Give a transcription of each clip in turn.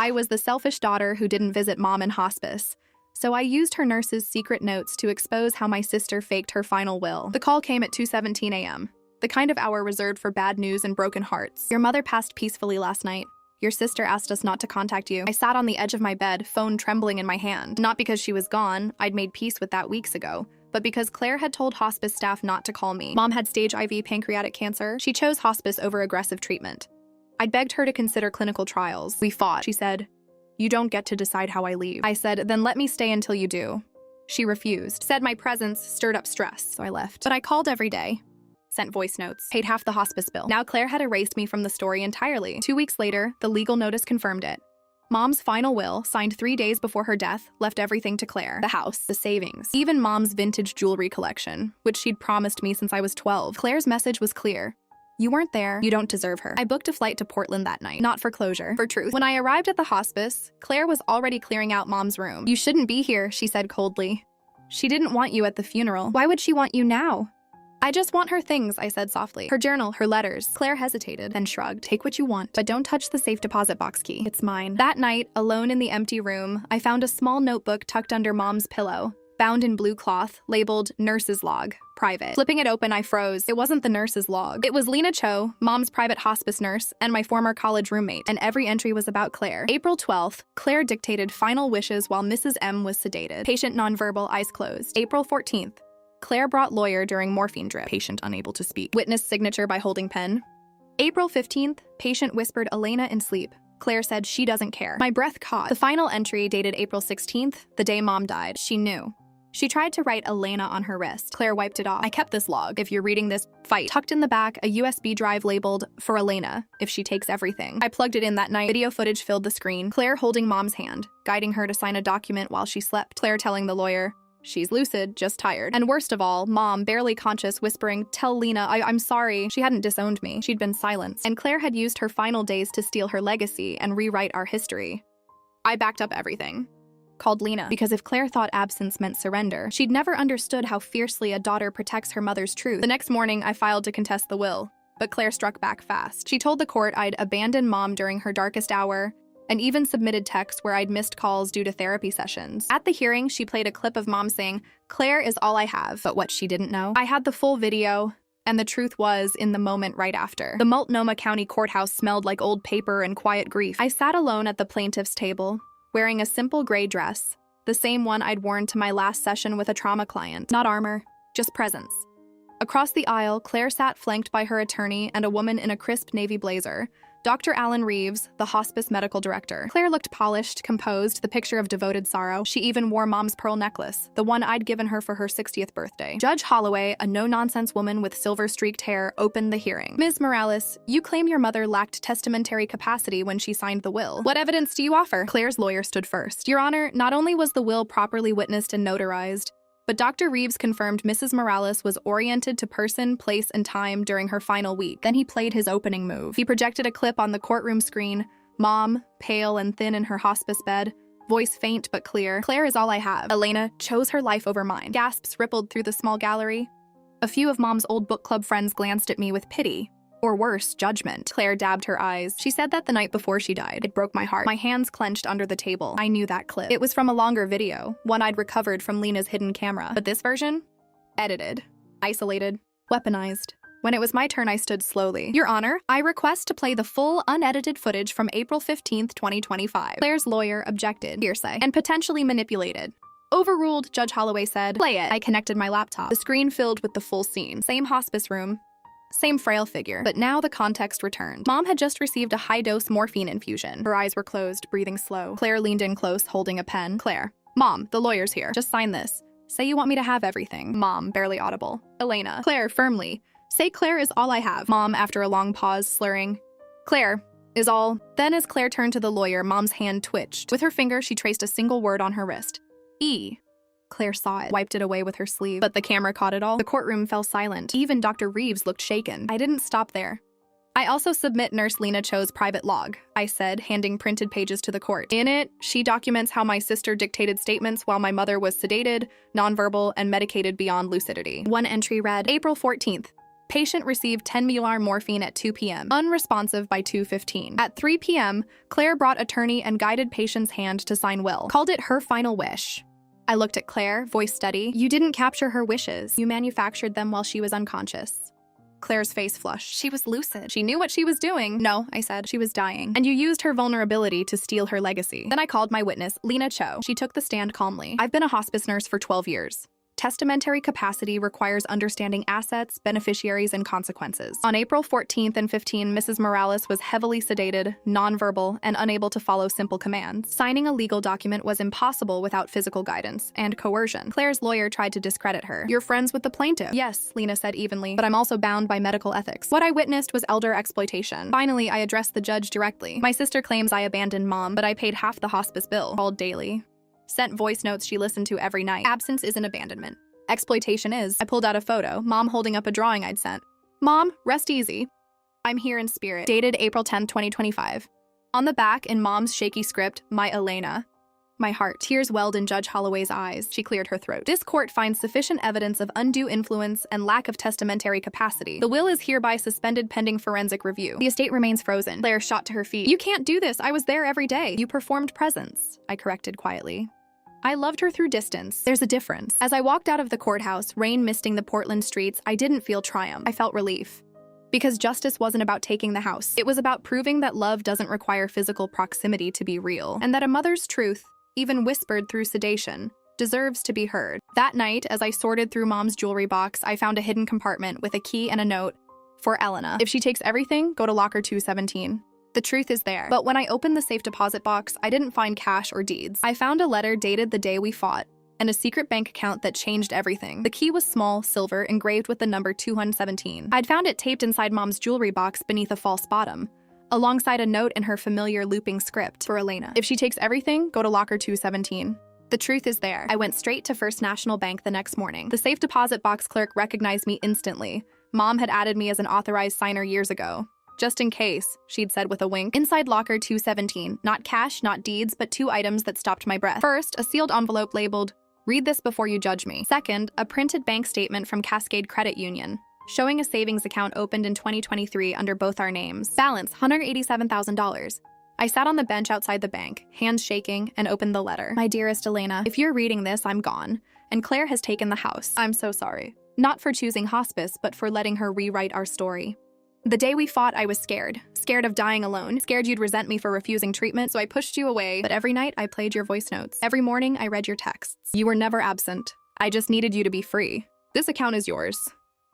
I was the selfish daughter who didn't visit mom in hospice. So I used her nurse's secret notes to expose how my sister faked her final will. The call came at 2:17 a.m., the kind of hour reserved for bad news and broken hearts. Your mother passed peacefully last night. Your sister asked us not to contact you. I sat on the edge of my bed, phone trembling in my hand. Not because she was gone, I'd made peace with that weeks ago, but because Claire had told hospice staff not to call me. Mom had stage IV pancreatic cancer. She chose hospice over aggressive treatment. I'd begged her to consider clinical trials. We fought. She said, "You don't get to decide how I leave." I said, "Then let me stay until you do." She refused, said my presence stirred up stress, so I left. But I called every day, sent voice notes, paid half the hospice bill. Now Claire had erased me from the story entirely. 2 weeks later, the legal notice confirmed it. Mom's final will, signed 3 days before her death, left everything to Claire. The house, the savings, even Mom's vintage jewelry collection, which she'd promised me since I was 12. Claire's message was clear. You weren't there, you don't deserve her. I booked a flight to Portland that night, not for closure, for truth. When I arrived at the hospice, Claire was already clearing out Mom's room. "You shouldn't be here," she said coldly. "She didn't want you at the funeral. Why would she want you now?" "I just want her things," I said softly. "Her journal, her letters." Claire hesitated, then shrugged. "Take what you want, but don't touch the safe deposit box key. It's mine." That night, alone in the empty room, I found a small notebook tucked under Mom's pillow, bound in blue cloth, labeled Nurse's Log, Private. Flipping it open, I froze. It wasn't the nurse's log. It was Lena Cho, Mom's private hospice nurse, and my former college roommate, and every entry was about Claire. April 12th, Claire dictated final wishes while Mrs. M was sedated. Patient nonverbal, eyes closed. April 14th, Claire brought lawyer during morphine drip. Patient unable to speak. Witness signature by holding pen. April 15th, patient whispered Elena in sleep. Claire said she doesn't care. My breath caught. The final entry dated April 16th, the day Mom died. She knew. She tried to write Elena on her wrist. Claire wiped it off. I kept this log. If you're reading this, fight. Tucked in the back, a USB drive labeled, "For Elena, if she takes everything." I plugged it in that night. Video footage filled the screen. Claire holding Mom's hand, guiding her to sign a document while she slept. Claire telling the lawyer, she's lucid, just tired. And worst of all, Mom, barely conscious, whispering, "Tell Lena, I'm sorry." She hadn't disowned me. She'd been silenced. And Claire had used her final days to steal her legacy and rewrite our history. I backed up everything. Called Lena, because if Claire thought absence meant surrender, she'd never understood how fiercely a daughter protects her mother's truth. The next morning, I filed to contest the will, but Claire struck back fast. She told the court I'd abandoned Mom during her darkest hour, and even submitted texts where I'd missed calls due to therapy sessions. At the hearing, she played a clip of Mom saying, "Claire is all I have." But what she didn't know, I had the full video, and the truth was in the moment right after. The Multnomah County Courthouse smelled like old paper and quiet grief. I sat alone at the plaintiff's table, wearing a simple gray dress, the same one I'd worn to my last session with a trauma client. Not armor, just presence. Across the aisle, Claire sat flanked by her attorney and a woman in a crisp navy blazer, Dr. Alan Reeves, the hospice medical director. Claire looked polished, composed, the picture of devoted sorrow. She even wore Mom's pearl necklace, the one I'd given her for her 60th birthday. Judge Holloway, a no-nonsense woman with silver-streaked hair, opened the hearing. "Ms. Morales, you claim your mother lacked testamentary capacity when she signed the will. What evidence do you offer?" Claire's lawyer stood first. "Your Honor, not only was the will properly witnessed and notarized, but Dr. Reeves confirmed Mrs. Morales was oriented to person, place, and time during her final week." Then he played his opening move. He projected a clip on the courtroom screen. Mom, pale and thin in her hospice bed, voice faint but clear. "Claire is all I have. Elena chose her life over mine." Gasps rippled through the small gallery. A few of Mom's old book club friends glanced at me with pity. Or worse, judgment. Claire dabbed her eyes. She said that the night before she died. It broke my heart. My hands clenched under the table. I knew that clip. It was from a longer video, one I'd recovered from Lena's hidden camera. But this version? Edited, isolated, weaponized. When it was my turn, I stood slowly. "Your Honor, I request to play the full, unedited footage from April 15th, 2025. Claire's lawyer objected. Hearsay. And potentially manipulated. "Overruled," Judge Holloway said. "Play it." I connected my laptop. The screen filled with the full scene. Same hospice room. Same frail figure, but now the context returned. Mom had just received a high-dose morphine infusion. Her eyes were closed, breathing slow. Claire leaned in close, holding a pen. "Claire. Mom, the lawyer's here. Just sign this. Say you want me to have everything." Mom, barely audible. "Elena." Claire, firmly. "Say Claire is all I have." Mom, after a long pause, slurring. "Claire is all." Then as Claire turned to the lawyer, Mom's hand twitched. With her finger, she traced a single word on her wrist. "E." Claire saw it, wiped it away with her sleeve, but the camera caught it all. The courtroom fell silent. Even Dr. Reeves looked shaken. I didn't stop there. "I also submit Nurse Lena Cho's private log," I said, handing printed pages to the court. "In it, she documents how my sister dictated statements while my mother was sedated, nonverbal, and medicated beyond lucidity." One entry read, "April 14th. Patient received 10 ml morphine at 2 p.m. Unresponsive by 2:15. At 3 p.m., Claire brought attorney and guided patient's hand to sign will. Called it her final wish. I looked at Claire, voice steady. You didn't capture her wishes. You manufactured them while she was unconscious. Claire's face flushed. She was lucid. She knew what she was doing. No, I said. She was dying. And you used her vulnerability to steal her legacy. Then I called my witness, Lena Cho. She took the stand calmly. I've been a hospice nurse for 12 years. Testamentary capacity requires understanding assets, beneficiaries, and consequences. On April 14th and 15, Mrs. Morales was heavily sedated, nonverbal, and unable to follow simple commands. Signing a legal document was impossible without physical guidance and coercion. Claire's lawyer tried to discredit her. You're friends with the plaintiff. Yes, Lena said evenly, but I'm also bound by medical ethics. What I witnessed was elder exploitation. Finally, I addressed the judge directly. My sister claims I abandoned Mom, but I paid half the hospice bill. Called daily. Sent voice notes she listened to every night. Absence isn't abandonment. Exploitation is. I pulled out a photo, Mom holding up a drawing I'd sent. Mom, rest easy. I'm here in spirit. Dated April 10, 2025. On the back, in Mom's shaky script, my Elena. My heart. Tears welled in Judge Holloway's eyes. She cleared her throat. This court finds sufficient evidence of undue influence and lack of testamentary capacity. The will is hereby suspended pending forensic review. The estate remains frozen. Claire shot to her feet. You can't do this. I was there every day. You performed presence. I corrected quietly. I loved her through distance. There's a difference. As I walked out of the courthouse, rain misting the Portland streets, I didn't feel triumph. I felt relief. Because justice wasn't about taking the house. It was about proving that love doesn't require physical proximity to be real, and that a mother's truth, even whispered through sedation, deserves to be heard. That night, as I sorted through Mom's jewelry box, I found a hidden compartment with a key and a note for Elena. If she takes everything, go to locker 217. The truth is there. But when I opened the safe deposit box, I didn't find cash or deeds. I found a letter dated the day we fought, and a secret bank account that changed everything. The key was small, silver, engraved with the number 217. I'd found it taped inside Mom's jewelry box beneath a false bottom, alongside a note in her familiar looping script for Elena. If she takes everything, go to locker 217. The truth is there. I went straight to First National Bank the next morning. The safe deposit box clerk recognized me instantly. Mom had added me as an authorized signer years ago. Just in case, she'd said with a wink. Inside locker 217, not cash, not deeds, but 2 items that stopped my breath. First, a sealed envelope labeled, "Read this before you judge me." Second, a printed bank statement from Cascade Credit Union, showing a savings account opened in 2023 under both our names. Balance, $187,000. I sat on the bench outside the bank, hands shaking, and opened the letter. My dearest Elena, if you're reading this, I'm gone, and Claire has taken the house. I'm so sorry. Not for choosing hospice, but for letting her rewrite our story. The day we fought, I was scared. Scared of dying alone. Scared you'd resent me for refusing treatment, so I pushed you away. But every night, I played your voice notes. Every morning, I read your texts. You were never absent. I just needed you to be free. This account is yours.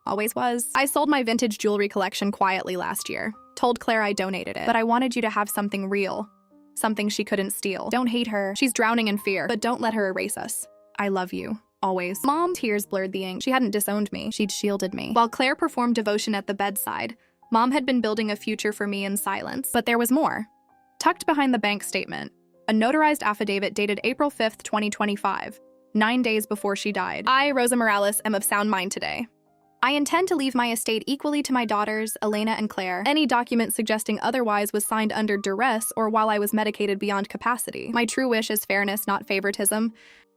Always was. I sold my vintage jewelry collection quietly last year. Told Claire I donated it. But I wanted you to have something real. Something she couldn't steal. Don't hate her. She's drowning in fear. But don't let her erase us. I love you. Always. Mom, tears blurred the ink. She hadn't disowned me. She'd shielded me. While Claire performed devotion at the bedside, Mom had been building a future for me in silence. But there was more. Tucked behind the bank statement, a notarized affidavit dated April 5th, 2025, 9 days before she died. I, Rosa Morales, am of sound mind today. I intend to leave my estate equally to my daughters, Elena and Claire. Any document suggesting otherwise was signed under duress or while I was medicated beyond capacity. My true wish is fairness, not favoritism.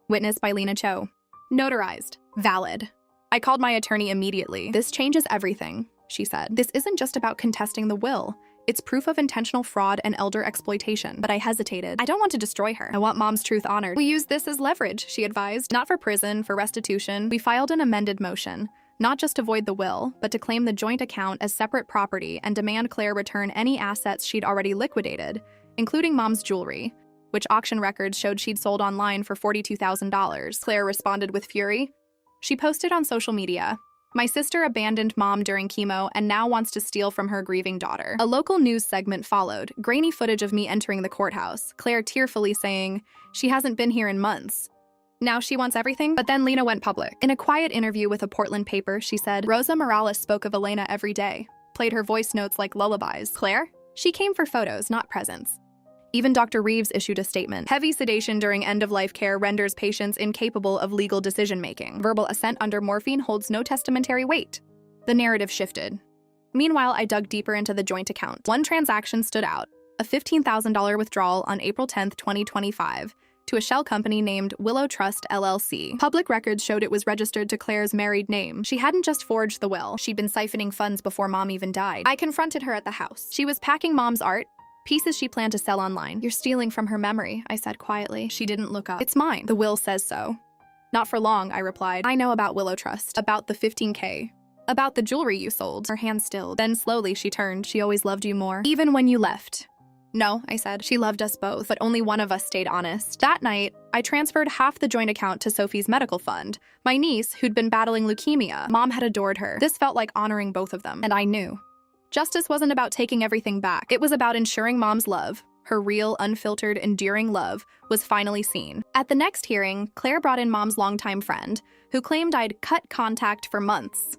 Witnessed by Lena Cho. Notarized. Valid. I called my attorney immediately. This changes everything, she said. This isn't just about contesting the will. It's proof of intentional fraud and elder exploitation. But I hesitated. I don't want to destroy her. I want Mom's truth honored. We use this as leverage, she advised. Not for prison, for restitution. We filed an amended motion. Not just to void the will, but to claim the joint account as separate property and demand Claire return any assets she'd already liquidated, including Mom's jewelry, which auction records showed she'd sold online for $42,000. Claire responded with fury. She posted on social media, "My sister abandoned Mom during chemo and now wants to steal from her grieving daughter." A local news segment followed, grainy footage of me entering the courthouse, Claire tearfully saying, "She hasn't been here in months. Now she wants everything?" But then Lena went public. In a quiet interview with a Portland paper, she said, "Rosa Morales spoke of Elena every day, played her voice notes like lullabies. Claire? She came for photos, not presents." Even Dr. Reeves issued a statement. Heavy sedation during end-of-life care renders patients incapable of legal decision-making. Verbal assent under morphine holds no testamentary weight. The narrative shifted. Meanwhile, I dug deeper into the joint account. One transaction stood out, a $15,000 withdrawal on April 10, 2025, to a shell company named Willow Trust LLC. Public records showed it was registered to Claire's married name. She hadn't just forged the will, she'd been siphoning funds before Mom even died. I confronted her at the house. She was packing Mom's art, pieces she planned to sell online. "You're stealing from her memory," I said quietly. She didn't look up. "It's mine. The will says so." "Not for long," I replied. "I know about Willow Trust, about the 15K. About the jewelry you sold." Her hand stilled. Then slowly she turned. "She always loved you more, even when you left." "No," I said. "She loved us both, but only one of us stayed honest." That night, I transferred half the joint account to Sophie's medical fund. My niece, who'd been battling leukemia, Mom had adored her. This felt like honoring both of them, and I knew. Justice wasn't about taking everything back. It was about ensuring Mom's love, her real, unfiltered, enduring love, was finally seen. At the next hearing, Claire brought in Mom's longtime friend, who claimed I'd cut contact for months.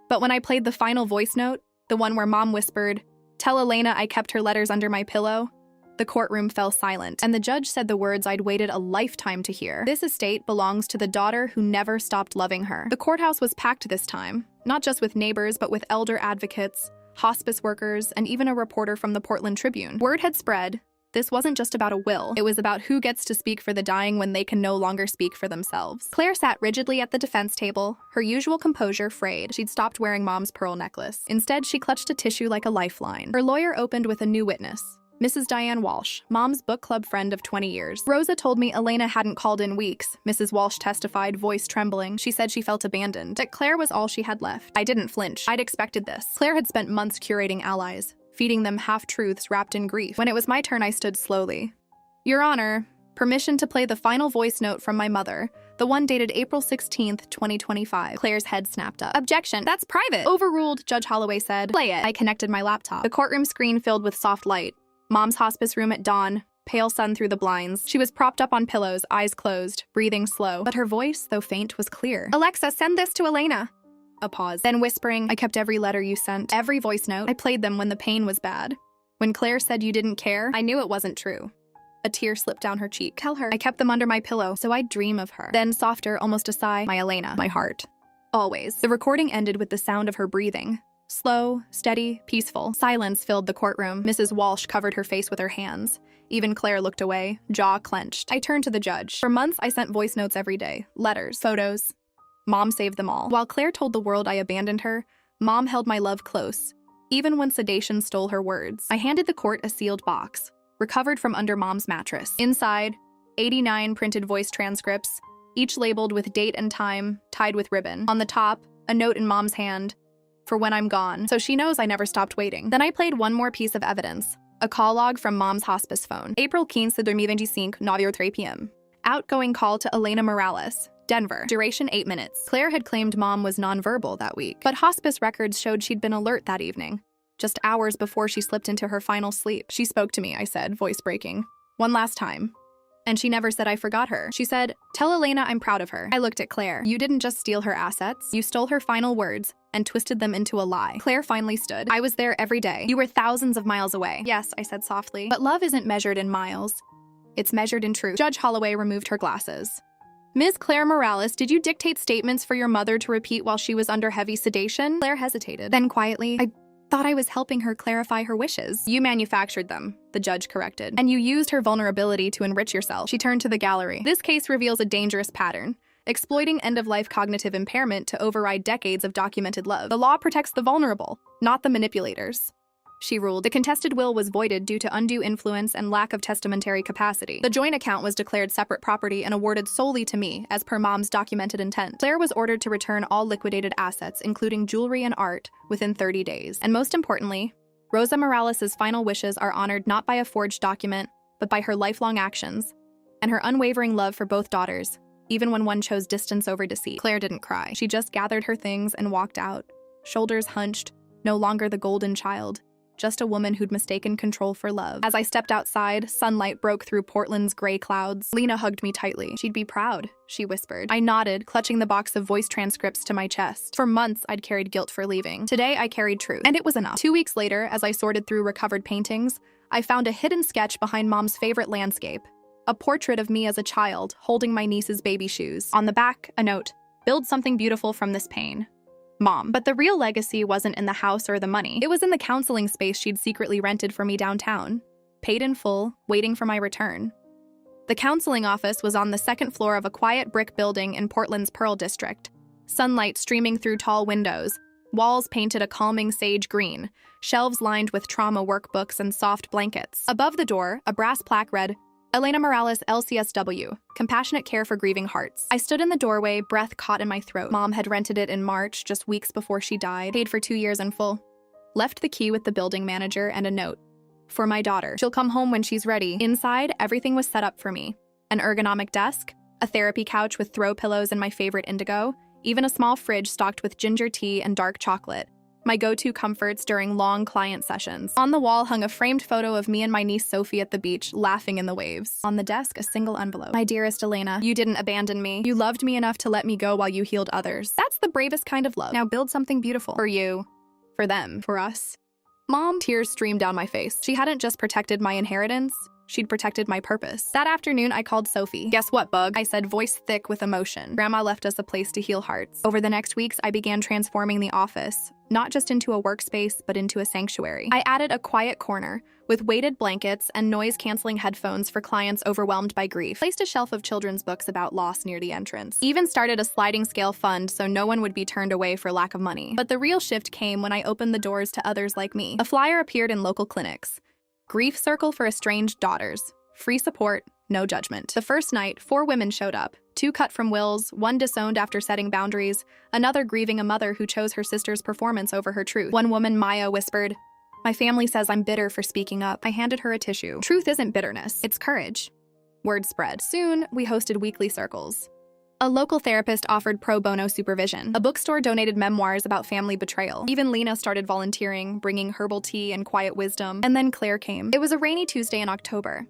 But when I played the final voice note, the one where Mom whispered, "Tell Elena I kept her letters under my pillow," the courtroom fell silent, and the judge said the words I'd waited a lifetime to hear. "This estate belongs to the daughter who never stopped loving her." The courthouse was packed this time, not just with neighbors, but with elder advocates, hospice workers, and even a reporter from the Portland Tribune. Word had spread. This wasn't just about a will. It was about who gets to speak for the dying when they can no longer speak for themselves. Claire sat rigidly at the defense table, her usual composure frayed. She'd stopped wearing Mom's pearl necklace. Instead, she clutched a tissue like a lifeline. Her lawyer opened with a new witness, Mrs. Diane Walsh, Mom's book club friend of 20 years. "Rosa told me Elena hadn't called in weeks," Mrs. Walsh testified, voice trembling. She said she felt abandoned, that Claire was all she had left. I didn't flinch. I'd expected this. Claire had spent months curating allies, feeding them half-truths wrapped in grief. When it was my turn, I stood slowly. "Your Honor, permission to play the final voice note from my mother, the one dated April 16th, 2025. Claire's head snapped up. "Objection, that's private." "Overruled," Judge Holloway said. "Play it." I connected my laptop. The courtroom screen filled with soft light. Mom's hospice room at dawn, pale sun through the blinds. She was propped up on pillows, eyes closed, breathing slow. But her voice, though faint, was clear. "Alexa, send this to Elena." A pause. Then whispering, "I kept every letter you sent, every voice note. I played them when the pain was bad. When Claire said you didn't care, I knew it wasn't true." A tear slipped down her cheek. "Tell her I kept them under my pillow, so I'd dream of her." Then softer, almost a sigh, "My Elena, my heart. Always." The recording ended with the sound of her breathing. Slow, steady, peaceful. Silence filled the courtroom. Mrs. Walsh covered her face with her hands. Even Claire looked away, jaw clenched. I turned to the judge. For months, I sent voice notes every day, letters, photos. Mom saved them all. While Claire told the world I abandoned her, Mom held my love close, even when sedation stole her words. I handed the court a sealed box, recovered from under Mom's mattress. Inside, 89 printed voice transcripts, each labeled with date and time, tied with ribbon. On the top, a note in Mom's hand, "For when I'm gone," so she knows I never stopped waiting. Then I played one more piece of evidence, a call log from Mom's hospice phone. April 15, 2025, 9:03 p.m. Outgoing call to Elena Morales, Denver. Duration 8 minutes. Claire had claimed Mom was nonverbal that week, but hospice records showed she'd been alert that evening, just hours before she slipped into her final sleep. "She spoke to me," I said, voice breaking. "One last time. And she never said I forgot her. She said, 'Tell Elena I'm proud of her.'" I looked at Claire. "You didn't just steal her assets. You stole her final words and twisted them into a lie." Claire finally stood. "I was there every day. You were thousands of miles away." "Yes," I said softly. "But love isn't measured in miles. It's measured in truth." Judge Holloway removed her glasses. "Ms. Claire Morales, did you dictate statements for your mother to repeat while she was under heavy sedation?" Claire hesitated. Then quietly, "I thought I was helping her clarify her wishes." "You manufactured them," the judge corrected. "And you used her vulnerability to enrich yourself." She turned to the gallery. "This case reveals a dangerous pattern, exploiting end-of-life cognitive impairment to override decades of documented love. The law protects the vulnerable, not the manipulators." She ruled. The contested will was voided due to undue influence and lack of testamentary capacity. The joint account was declared separate property and awarded solely to me, as per Mom's documented intent. Claire was ordered to return all liquidated assets, including jewelry and art, within 30 days. And most importantly, Rosa Morales' final wishes are honored not by a forged document, but by her lifelong actions, and her unwavering love for both daughters, even when one chose distance over deceit. Claire didn't cry. She just gathered her things and walked out, shoulders hunched, no longer the golden child, just a woman who'd mistaken control for love. As I stepped outside, sunlight broke through Portland's gray clouds. Lena hugged me tightly. "She'd be proud," she whispered. I nodded, clutching the box of voice transcripts to my chest. For months, I'd carried guilt for leaving. Today, I carried truth, and it was enough. 2 weeks later, as I sorted through recovered paintings, I found a hidden sketch behind Mom's favorite landscape, a portrait of me as a child, holding my niece's baby shoes. On the back, a note, "Build something beautiful from this pain. Mom." But the real legacy wasn't in the house or the money. It was in the counseling space she'd secretly rented for me downtown, paid in full, waiting for my return. The counseling office was on the second floor of a quiet brick building in Portland's Pearl District. Sunlight streaming through tall windows, walls painted a calming sage green, shelves lined with trauma workbooks and soft blankets. Above the door, a brass plaque read, Elena Morales, LCSW, Compassionate Care for Grieving Hearts. I stood in the doorway, breath caught in my throat. Mom had rented it in March, just weeks before she died, paid for 2 years in full. Left the key with the building manager and a note. For my daughter. She'll come home when she's ready. Inside, everything was set up for me. An ergonomic desk, a therapy couch with throw pillows and my favorite indigo, even a small fridge stocked with ginger tea and dark chocolate. My go-to comforts during long client sessions. On the wall hung a framed photo of me and my niece Sophie at the beach, laughing in the waves. On the desk, a single envelope. My dearest Elena, you didn't abandon me. You loved me enough to let me go while you healed others. That's the bravest kind of love. Now build something beautiful. For you. For them. For us. Mom, tears streamed down my face. She hadn't just protected my inheritance, she'd protected my purpose. That afternoon, I called Sophie. Guess what, Bug? I said, voice thick with emotion. Grandma left us a place to heal hearts. Over the next weeks, I began transforming the office, not just into a workspace, but into a sanctuary. I added a quiet corner, with weighted blankets and noise-canceling headphones for clients overwhelmed by grief. Placed a shelf of children's books about loss near the entrance. Even started a sliding scale fund so no one would be turned away for lack of money. But the real shift came when I opened the doors to others like me. A flyer appeared in local clinics. Grief Circle for Estranged Daughters. Free support, no judgment. The first night, 4 women showed up. 2 cut from wills, 1 disowned after setting boundaries, another grieving a mother who chose her sister's performance over her truth. One woman, Maya, whispered, my family says I'm bitter for speaking up. I handed her a tissue. Truth isn't bitterness, it's courage. Word spread. Soon, we hosted weekly circles. A local therapist offered pro bono supervision. A bookstore donated memoirs about family betrayal. Even Lena started volunteering, bringing herbal tea and quiet wisdom. And then Claire came. It was a rainy Tuesday in October.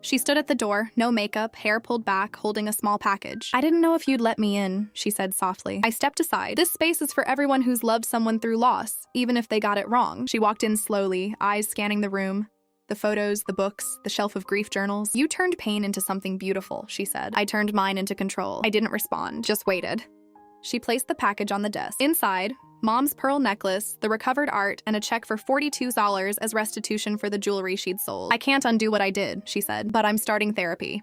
She stood at the door, no makeup, hair pulled back, holding a small package. I didn't know if you'd let me in, she said softly. I stepped aside. This space is for everyone who's loved someone through loss, even if they got it wrong. She walked in slowly, eyes scanning the room. The photos, the books, the shelf of grief journals. You turned pain into something beautiful, she said. I turned mine into control. I didn't respond, just waited. She placed the package on the desk. Inside, Mom's pearl necklace, the recovered art, and a check for $42 as restitution for the jewelry she'd sold. I can't undo what I did, she said, but I'm starting therapy.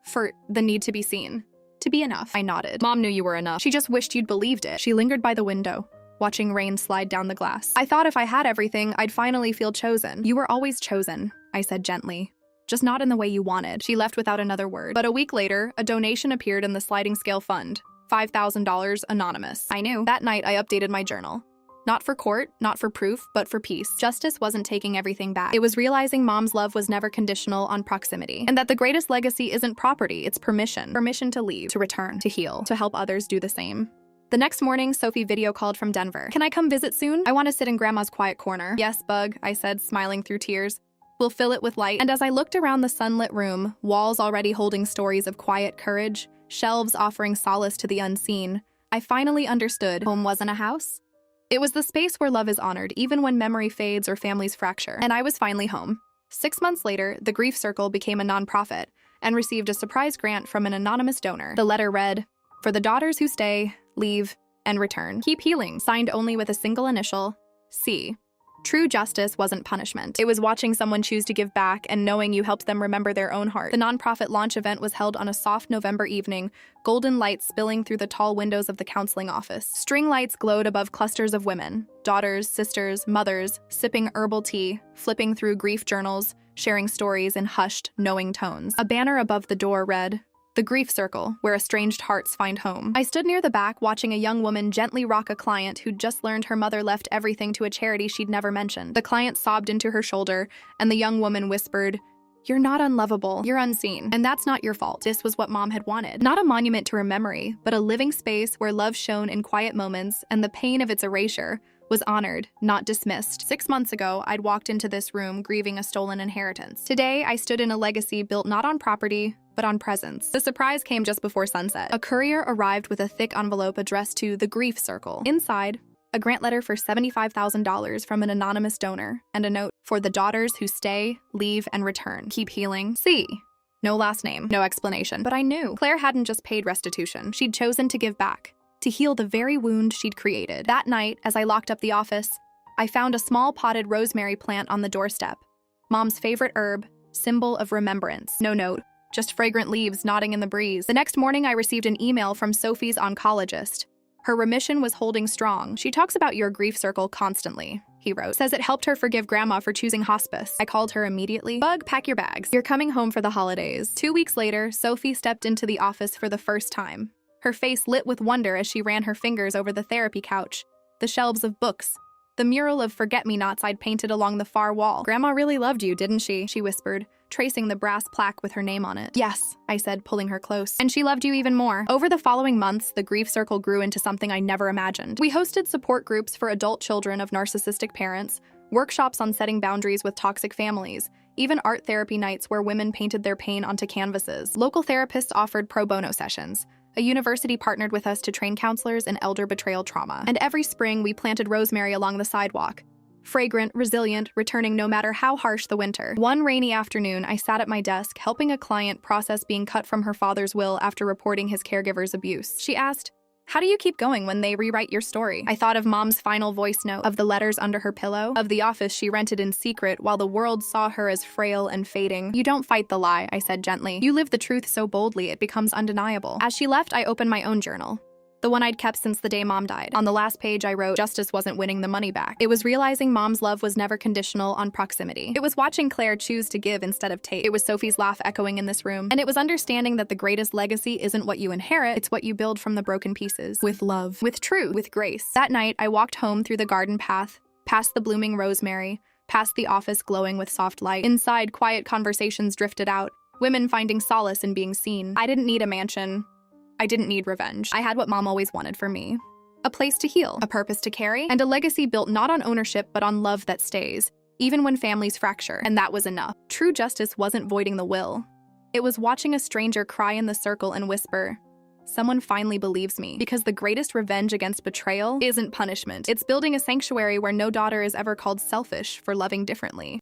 For the need to be seen. To be enough. I nodded. Mom knew you were enough. She just wished you'd believed it. She lingered by the window, watching rain slide down the glass. I thought if I had everything, I'd finally feel chosen. You were always chosen, I said gently. Just not in the way you wanted. She left without another word. But a week later, a donation appeared in the sliding scale fund. $5,000 anonymous. I knew. That night, I updated my journal. Not for court, not for proof, but for peace. Justice wasn't taking everything back. It was realizing Mom's love was never conditional on proximity. And that the greatest legacy isn't property, it's permission. Permission to leave, to return, to heal, to help others do the same. The next morning, Sophie video called from Denver. Can I come visit soon? I want to sit in Grandma's quiet corner. Yes, Bug, I said, smiling through tears. We'll fill it with light. And as I looked around the sunlit room, walls already holding stories of quiet courage, shelves offering solace to the unseen, I finally understood home wasn't a house. It was the space where love is honored, even when memory fades or families fracture. And I was finally home. 6 months later, the Grief Circle became a nonprofit and received a surprise grant from an anonymous donor. The letter read, for the daughters who stay, leave, and return. Keep healing, signed only with a single initial, C. True justice wasn't punishment. It was watching someone choose to give back and knowing you helped them remember their own heart. The nonprofit launch event was held on a soft November evening, golden light spilling through the tall windows of the counseling office. String lights glowed above clusters of women, daughters, sisters, mothers, sipping herbal tea, flipping through grief journals, sharing stories in hushed, knowing tones. A banner above the door read, The Grief Circle, where estranged hearts find home. I stood near the back watching a young woman gently rock a client who'd just learned her mother left everything to a charity she'd never mentioned. The client sobbed into her shoulder, and the young woman whispered, you're not unlovable, you're unseen, and that's not your fault. This was what Mom had wanted. Not a monument to her memory, but a living space where love shone in quiet moments and the pain of its erasure was honored, not dismissed. 6 months ago, I'd walked into this room grieving a stolen inheritance. Today, I stood in a legacy built not on property, but on presence. The surprise came just before sunset. A courier arrived with a thick envelope addressed to the Grief Circle. Inside, a grant letter for $75,000 from an anonymous donor, and a note for the daughters who stay, leave, and return. Keep healing. C. No last name, no explanation. But I knew. Claire hadn't just paid restitution. She'd chosen to give back, to heal the very wound she'd created. That night, as I locked up the office, I found a small potted rosemary plant on the doorstep. Mom's favorite herb, symbol of remembrance. No note, just fragrant leaves nodding in the breeze. The next morning, I received an email from Sophie's oncologist. Her remission was holding strong. She talks about your grief circle constantly, he wrote. Says it helped her forgive Grandma for choosing hospice. I called her immediately. Bug, pack your bags. You're coming home for the holidays. 2 weeks later, Sophie stepped into the office for the first time. Her face lit with wonder as she ran her fingers over the therapy couch, the shelves of books, the mural of forget-me-nots I'd painted along the far wall. Grandma really loved you, didn't she? She whispered, tracing the brass plaque with her name on it. Yes, I said, pulling her close. And she loved you even more. Over the following months, the grief circle grew into something I never imagined. We hosted support groups for adult children of narcissistic parents, workshops on setting boundaries with toxic families, even art therapy nights where women painted their pain onto canvases. Local therapists offered pro bono sessions. A university partnered with us to train counselors in elder betrayal trauma. And every spring, we planted rosemary along the sidewalk. Fragrant, resilient, returning no matter how harsh the winter. One rainy afternoon, I sat at my desk, helping a client process being cut from her father's will after reporting his caregiver's abuse. She asked, "How do you keep going when they rewrite your story?" I thought of Mom's final voice note, of the letters under her pillow, of the office she rented in secret while the world saw her as frail and fading. "You don't fight the lie," I said gently. "You live the truth so boldly it becomes undeniable." As she left, I opened my own journal. The one I'd kept since the day Mom died. On the last page, I wrote, "Justice wasn't winning the money back. It was realizing Mom's love was never conditional on proximity. It was watching Claire choose to give instead of take. It was Sophie's laugh echoing in this room. And it was understanding that the greatest legacy isn't what you inherit, it's what you build from the broken pieces. With love, with truth, with grace." That night, I walked home through the garden path, past the blooming rosemary, past the office glowing with soft light. Inside, quiet conversations drifted out, women finding solace in being seen. I didn't need a mansion. I didn't need revenge. I had what Mom always wanted for me. A place to heal, a purpose to carry, and a legacy built not on ownership but on love that stays, even when families fracture. And that was enough. True justice wasn't voiding the will. It was watching a stranger cry in the circle and whisper, "Someone finally believes me." Because the greatest revenge against betrayal isn't punishment. It's building a sanctuary where no daughter is ever called selfish for loving differently.